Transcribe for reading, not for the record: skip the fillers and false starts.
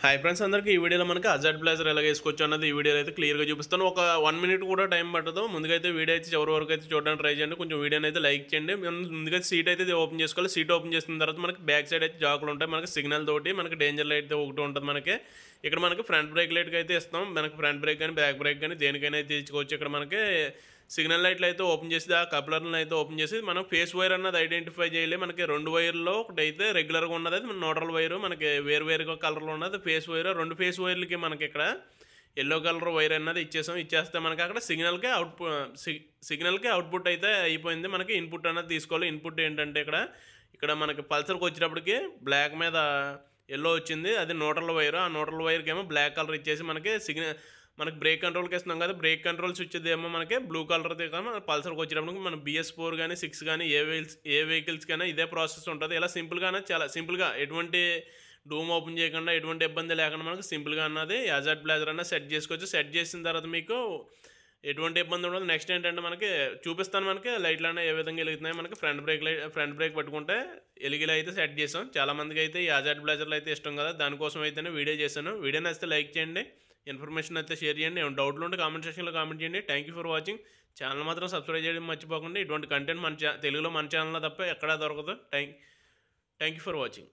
Hi friends అందరికీ ఈ వీడియోలో మనకి అజాడ్ బ్లేజర్ ఎలా వేసుకోవచ్చు అన్నది ఈ వీడియోలో అయితే క్లియర్గా చూపిస్తాను. ఒక 1 మినిట్ కూడా టైం పట్టదు. ముందుగా అయితే వీడియో అయితే చివరి వరకు అయితే చూడడానికి ట్రై చేయండి. కొంచెం వీడియోని అయితే లైక్ చేయండి. ముందుగా సీట్ అయితే ఓపెన్ చేసుకోవాలి. సీట్ ఓపెన్ చేసిన తర్వాత మనకి బ్యాక్ సైడ్ అయితే జాకులు ఉంటాయి. మనకి సిగ్నల్ తోటి మనకి డేంజర్ లైట్ ఒకటి ఉంటుంది. మనకి ఇక్కడ మనకి ఫ్రంట్ బ్రేక్ లైట్కి అయితే ఇస్తాం. మనకి ఫ్రంట్ బ్రేక్ కానీ బ్యాక్ బ్రేక్ కానీ దేనికైనా అయితే తీసుకోవచ్చు. ఇక్కడ మనకి సిగ్నల్ లైట్లు అయితే ఓపెన్ చేసి ఆ కప్లర్లను అయితే ఓపెన్ చేసి మనం ఫేస్ వైర్ అన్నది ఐడెంటిఫై చేయాలి. మనకి 2 వైర్లో ఒకటి అయితే రెగ్యులర్గా ఉన్నది, అది మన న్యూట్రల్ వైరు. మనకి వేరువేరుగా కలర్లో ఉన్నది ఫేస్ వైర్. 2 ఫేస్ వైర్లకి మనకి ఇక్కడ ఎల్లో కలర్ వైర్ అన్నది ఇచ్చేస్తే మనకి అక్కడ సిగ్నల్కి అవుట్పుట్ అయితే అయిపోయింది. మనకి ఇన్పుట్ అన్నది తీసుకోవాలి. ఇన్పుట్ ఏంటంటే ఇక్కడ మనకి పల్సర్కి వచ్చేటప్పటికి బ్లాక్ మీద ఎల్లో వచ్చింది, అది న్యూట్రల్ వైర్. ఆ న్యూట్రల్ వైర్కి ఏమో బ్లాక్ కలర్ ఇచ్చేసి మనకి బ్రేక్ కంట్రోల్కి ఇస్తున్నాం కదా, బ్రేక్ కంట్రోల్స్ వచ్చేది ఏమో మనకి బ్లూ కలర్ మన పల్సర్కి వచ్చేటప్పుడు మన BS4 కానీ 6 కానీ ఏ వెహికల్స్ కానీ ఇదే ప్రాసెస్ ఉంటుంది. ఇలా సింపుల్గానే చాలా సింపుల్గా ఎటువంటి డూమ్ ఓపెన్ చేయకుండా ఎటువంటి ఇబ్బంది లేకుండా మనకు సింపుల్గా అన్నది అజాడ్ బ్లేజర్ అన్న సెట్ చేసుకోవచ్చు. సెట్ చేసిన తర్వాత మీకు ఎటువంటి ఇబ్బంది ఉండదు. నెక్స్ట్ ఏంటంటే మనకి చూపిస్తాను, మనకి లైట్లు అనేవి ఏ విధంగా వెలుగుతున్నాయి. మనకి ఫ్రంట్ బ్రేక్ పట్టుకుంటే ఎలిగిలా అయితే సెట్ చేసాం. చాలామందికి అయితే ఈ అజాడ్ బ్లేజర్లు అయితే ఇష్టం కదా, దానికోసం అయితేనే వీడియో చేశాను. వీడియో నచ్చితే లైక్ చేయండి, ఇన్ఫర్మేషన్ అయితే షేర్ చేయండి. ఏమైనా డౌట్లు ఉంటే కామెంట్ సెక్షన్లో కామెంట్ చేయండి. Thank you for watching. Channel మాత్రం సబ్స్క్రైబ్ చేయడం మర్చిపోకండి. ఇటువంటి కంటెంట్ మన తెలుగులో మన ఛానల్లో తప్ప ఎక్కడా దొరకదు. Thank you for watching.